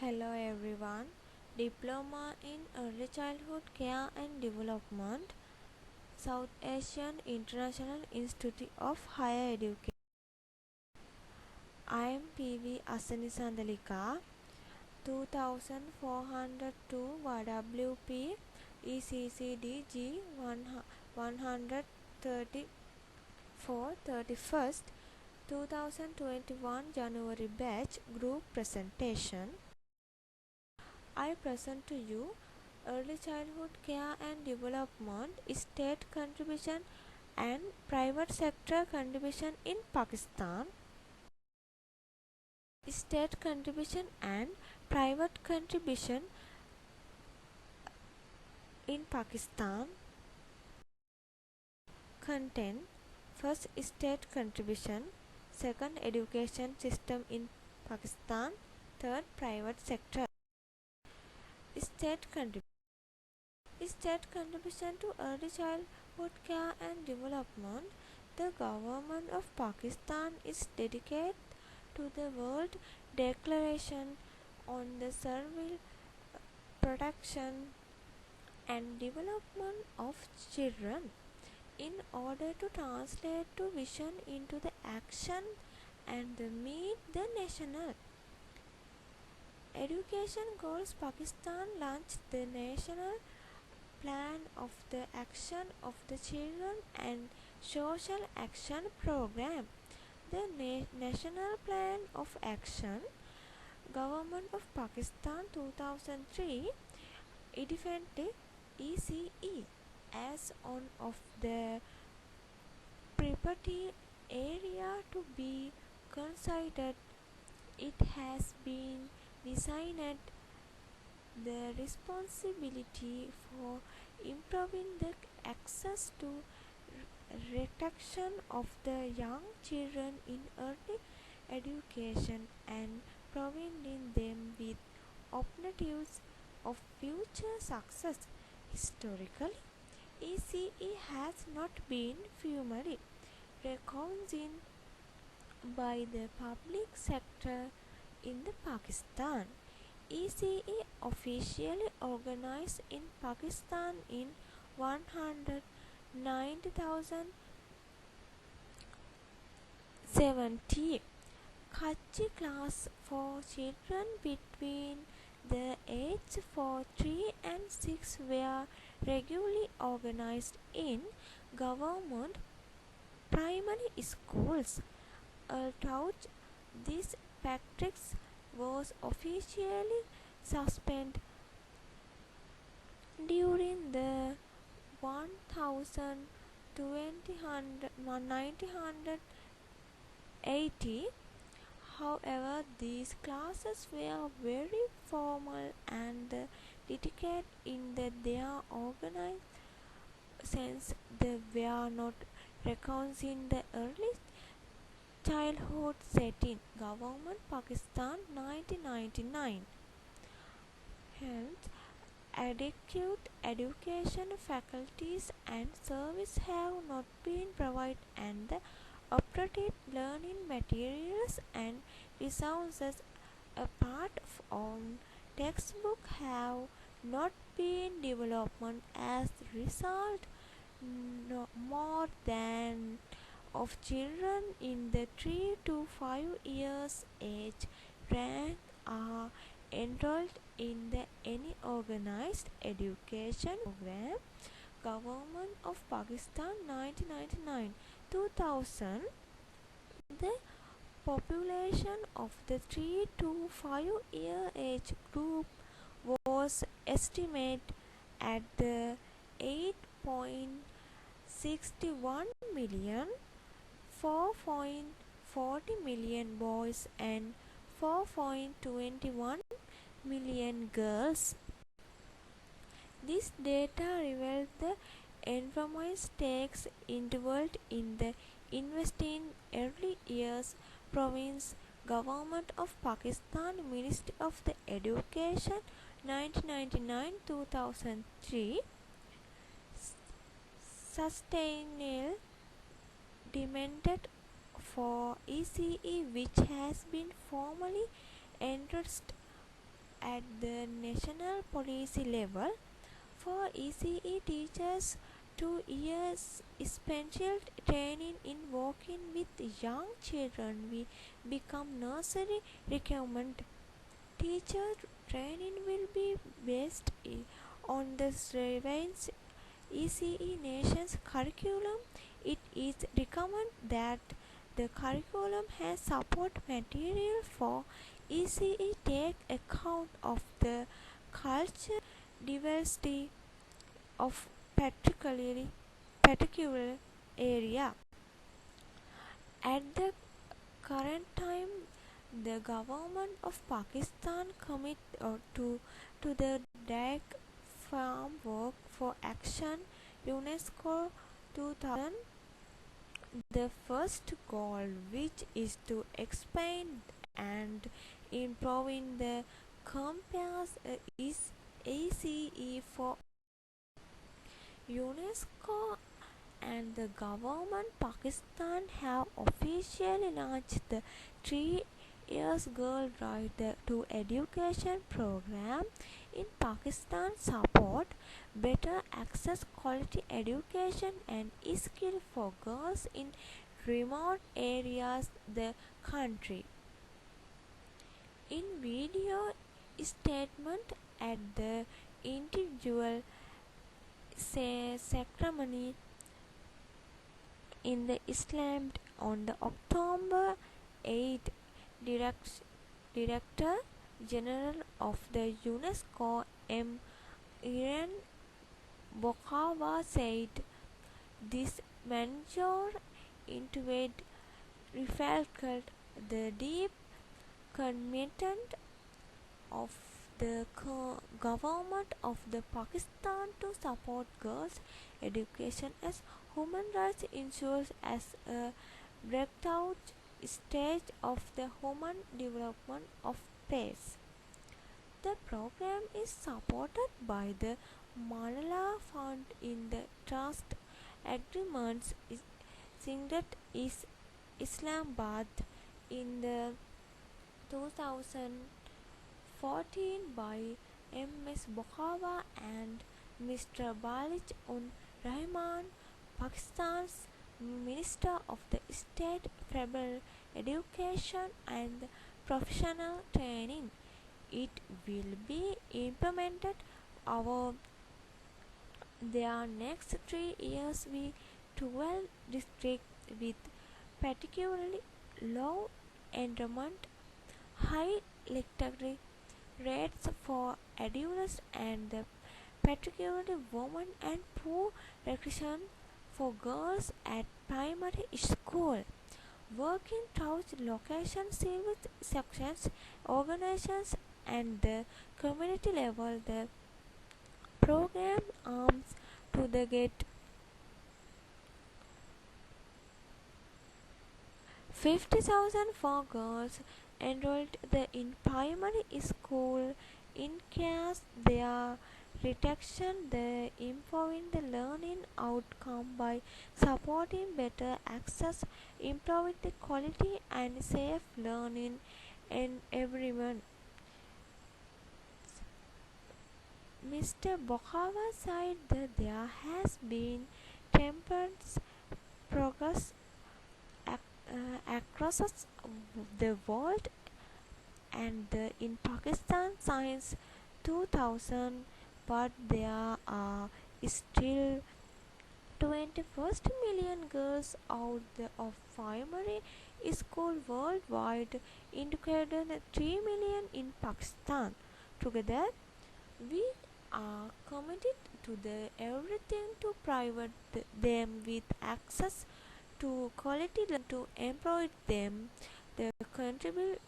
Hello everyone. Diploma in Early Childhood Care and Development, South Asian International Institute of Higher Education. I am PV Asani Sandalika, 2402 WP ECCDG 134 31st 2021 January batch group presentation. I present to you Early Childhood Care and Development, State Contribution and Private Sector Contribution in Pakistan. State contribution and private contribution in Pakistan. Content: first, state contribution; second, education system in Pakistan; third, private sector. State contribution. State contribution to early childhood care and development. The government of Pakistan is dedicated to the World Declaration on the Civil Protection and Development of Children. In order to translate the vision into the action and meet the national education goals, Pakistan launched the National Plan of the Action of the Children and Social Action Program. The National Plan of Action, Government of Pakistan 2003, identified ECE as one of the priority area to be considered. It has been designed the responsibility for improving the access to reduction of the young children in early education and providing them with opportunities of future success. Historically, ECE has not been formally recognized by the public sector in the Pakistan. ECE officially organized in Pakistan in 190,070. Kachchi class for children between the ages of 3 and 6 were regularly organized in government primary schools. Although this practice was officially suspended during the 1980. However, these classes were very formal and dedicated in their organized sense. They were not recognized in the early childhood setting. Government Pakistan 1999. Hence, adequate education faculties and service have not been provided, and the appropriate learning materials and resources apart from textbook have not been developed. As a result, no more than of children in the 3 to 5 years age range are enrolled in any organized education program. Government of Pakistan 1999 2000. The population of the 3 to 5-year age group was estimated at the 8.61 million, 4.40 million boys and 4.21 million girls. This data reveals the enormous stakes involved in the investing early years. Province Government of Pakistan, Ministry of the Education 1999-2003. Sustainable demand for ECE, which has been formally endorsed at the national policy level. For ECE teachers, 2 years essential training in working with young children will become nursery requirement. Teacher training will be based on the revised ECE nation's curriculum. It is recommended that the curriculum has support material for ECE take account of the culture diversity of particular area. At the current time, the government of Pakistan commit to the direct farm work for action UNESCO 2000. The first goal, which is to expand and improving the compass, is ACE for UNESCO and the government Pakistan have officially launched the 3 years Girl Right to Education program in Pakistan support better access quality education and skill for girls in remote areas the country. In video statement at the individual ceremony in the Islam on the October 8, Director General of the UNESCO M. Iran Bokhawa said this major intuit reflected the deep commitment of the government of the Pakistan to support girls' education as human rights ensures as a breakthrough stage of the human development of peace. The program is supported by the Malala Fund in the trust agreements signed is Islamabad in the 2014 by M.S. Bokhawa and Mr. Balij Un Rahman, Pakistan's Minister of the State for Education and Professional Training. It will be implemented over their next 3 years with 12 districts with particularly low enrollment, high literacy rates for adults and particularly women and poor nutrition for girls at primary school. Working towards location civil sections, organizations and the community level, the program aims to the get 50,000 for girls enrolled in primary school in case their reduction the improving the learning outcome by supporting better access, improving the quality and safe learning in everyone. Mr. Bokhawa said that there has been tremendous progress across the world and in Pakistan since 2000, but there are still 21st million girls out of primary school worldwide, including 3 million in Pakistan. Together, we are committed to the everything to provide them with access to quality to empower them. The contribute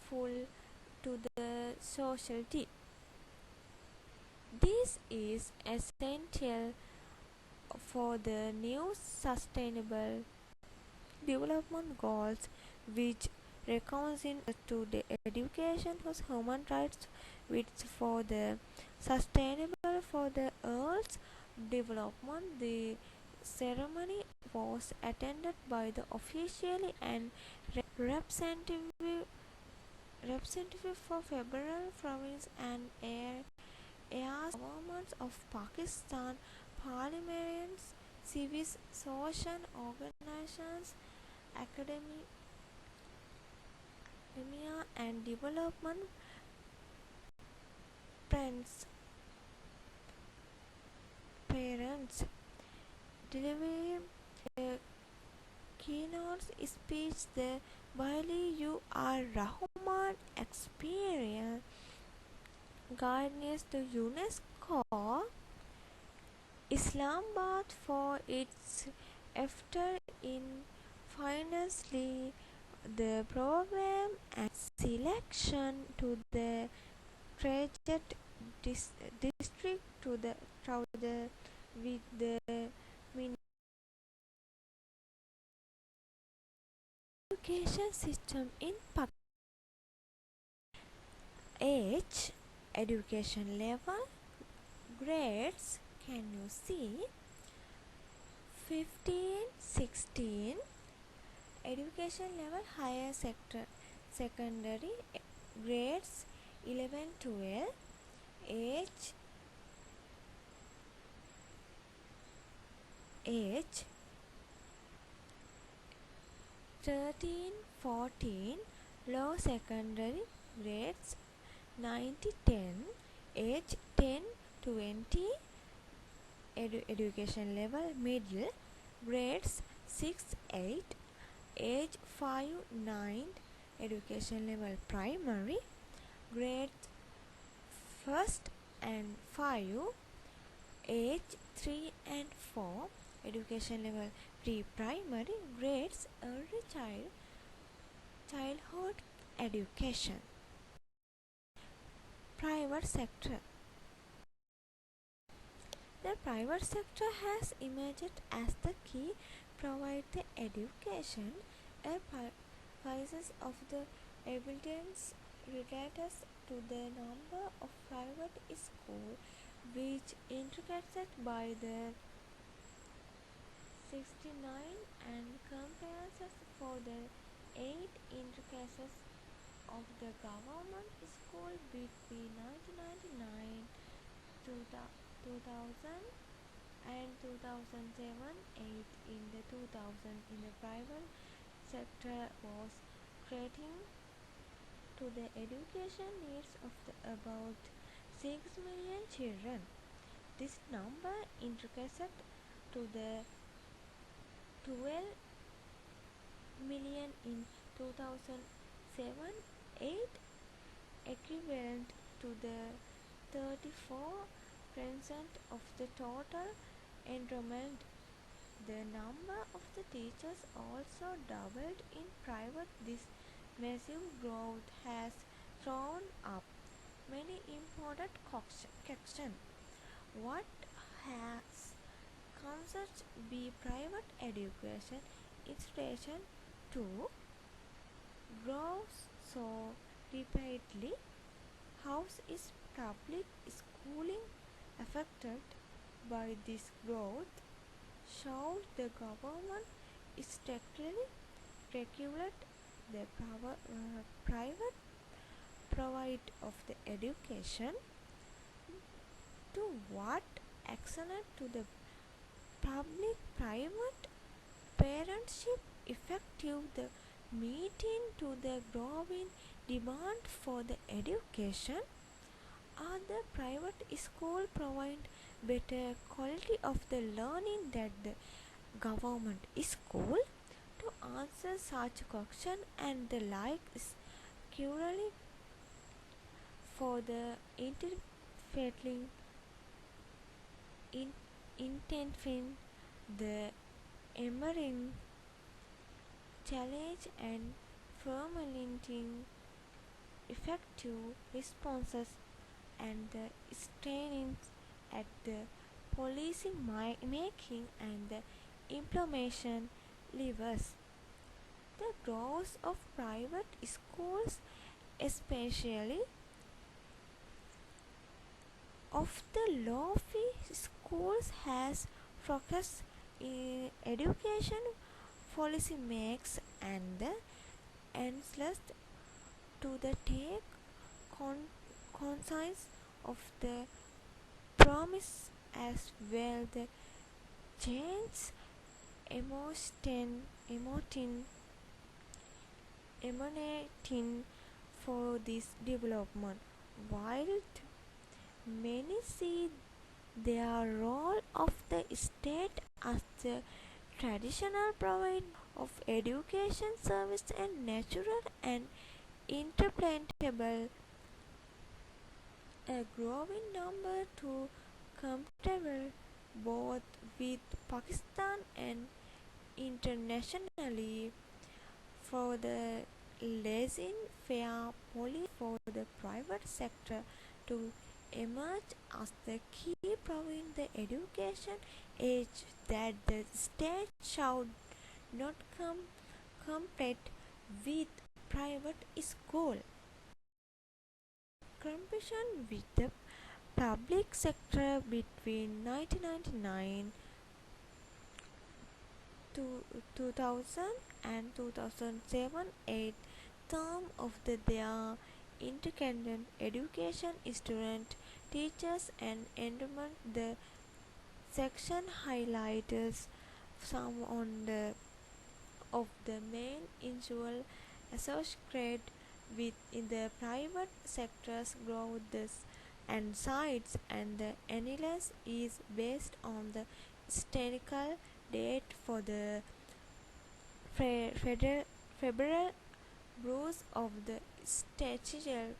full to the society. This is essential for the new sustainable development goals which reconcile to the education for human rights which for the sustainable for the earth's development. The ceremony was attended by the officially and representative representative for Federal Province and Ayers governments of Pakistan, parliamentarians, civil social organizations, academia, and development friends, parents, delivering a keynote speech. The Bali U. R. Rahman Experience guidance to UNESCO Islamabad for its effort in financially the program and selection to the Trajet district to the with the education system in Pakistan. Age, education level, grades, can you see? 15, 16, education level higher sector, secondary, grades 11, 12, age 13, 14, low secondary, grades 90, 10, age 10, 20, education level middle, grades 6, 8, age 5, 9, education level primary, grades 1st and 5, age 3 and 4, education level pre-primary, grades early childhood education. Private sector. The private sector has emerged as the key provide the education prices of the evidence related to the number of private schools which integrated by the 69 and comparisons for the 8 intricacies of the government school between 1999 to 2000 and 2007-8 in the 2000 in the private sector was creating to the education needs of about 6 million children. This number increased to the 12 million in 2007-8, equivalent to the 34% of the total enrollment. The number of the teachers also doubled in private. This massive growth has thrown up many important questions. What has concerns be private education institution to grow so rapidly? How is public schooling affected by this growth? Should the government strictly regulate the private provide of the education? To what extent to the public-private partnership effective the meeting to the growing demand for the education? Are the private schools provide better quality of the learning than the government school? To answer such question and the like is currently for the interfering intensifying the emerging challenge and formulating effective responses and the straining at the policy making and the implementation levers. The growth of private schools, especially of the low fee schools, has focused in education policy makes and the endless to the take conscience of the promise as well. The change emoting emanating for this development. While many see their role of the state as the traditional provider of education service and natural and interplanetable, a growing number to compatible both with Pakistan and internationally for the laissez-faire policy for the private sector to emerge as the key providing the education age that the state should not compete with private school. Competition with the public sector between 1999 to 2000 and 2007-8 term of their independent education student teachers and endowment. The section highlights some on the of the main issues associated with in the private sector's growth and sites, and the analysis is based on the statistical data for the Federal Bureau of the Statistical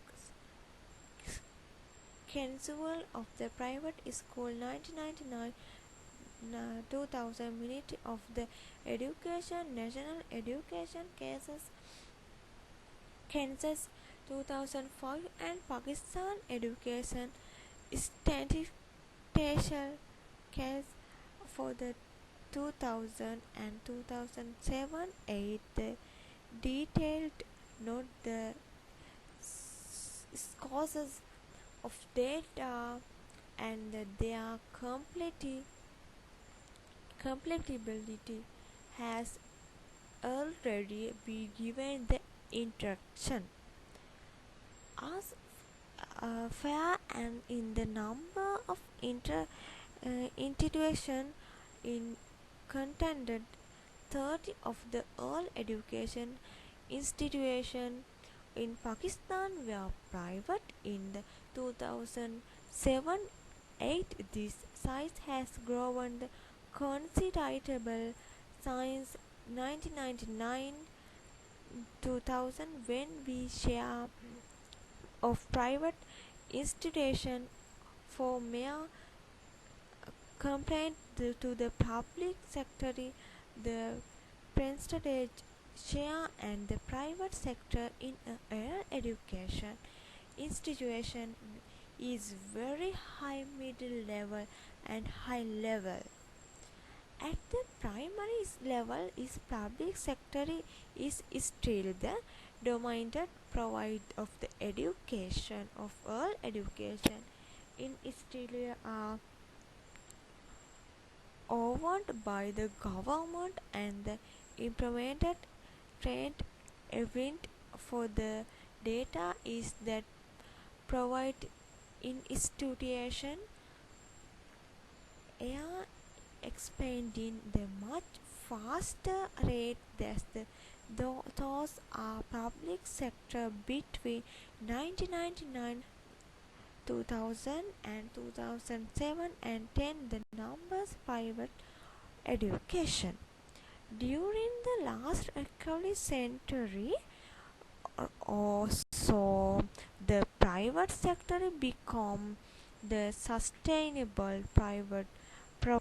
Council of the Private School 1999 2000 Ministry of the Education National Education Kansas 2005 and Pakistan Education Statistical Case for the 2000 and 2007-8. The detailed note the causes of data and their compatibility has already been given the introduction. As fair and in the number of institution in contended 30 of the all education institution in Pakistan were private in the 2007-8. This size has grown considerable since 1999 2000 when we share of private institution for mere complaint to the public sector. The percentage share and the private sector in higher education institution is very high, middle level and high level. At the primary level is public sector is still the dominant provider of the education of all education in still owned by the government and the implemented trend event for the data is that provide in institution are expanding the much faster rate than those are public sector between 1999 2000 and 2007 and 10 the numbers private education during the last recovery century or so. The private sector become the sustainable private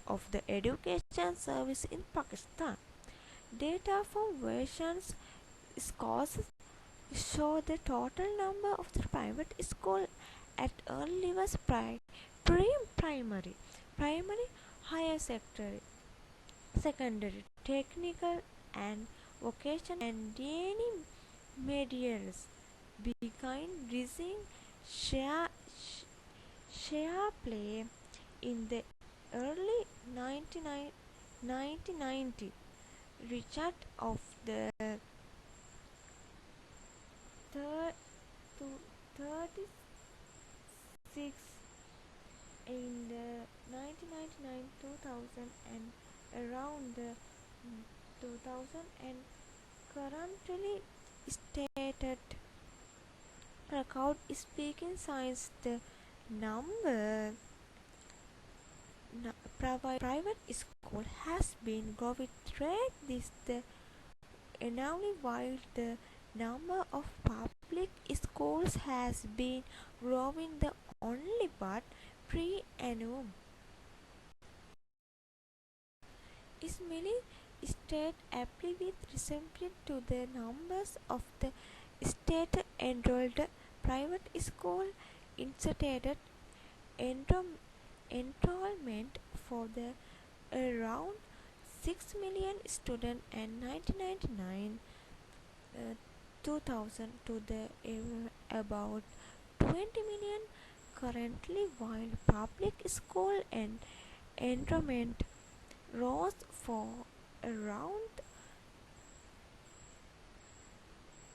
of the education service in Pakistan. Data from versions scores show the total number of the private school at early was primary, higher secondary, technical and vocational and any medials began rising share, share play in the early 1990. Richard of the third 2000 and around the 2000 and currently stated record speaking science the number private school has been growing rate this the annually while the number of public schools has been growing the only but pre-annum is merely state apply with respect to the numbers of the state enrolled private school instituted enroll- enrollment for the around 6 million students and 1999 uh, 2000 to the about 20 million currently while public school and enrollment rose for around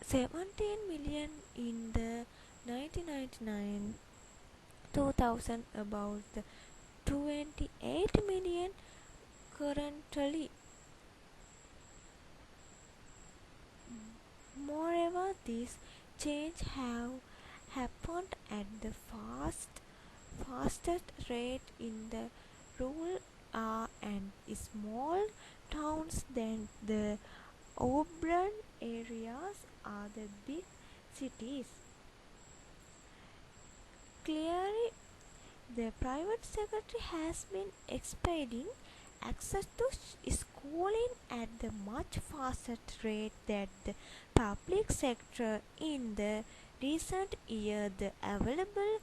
17 million in the 1999 2000 about the 28 million currently. Moreover, this change have happened at the fastest rate in the rural and small towns than the urban areas are the big cities. Clearly, the private sector has been expanding access to schooling at the much faster rate than the public sector in the recent year. The available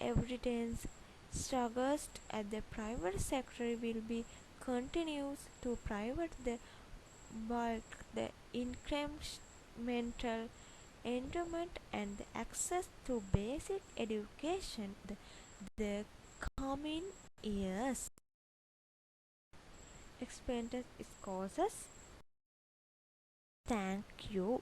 evidence suggests at the private sector will be continues to private the bulk the incremental endowment and the access to basic education the coming years. Expanded courses. Thank you.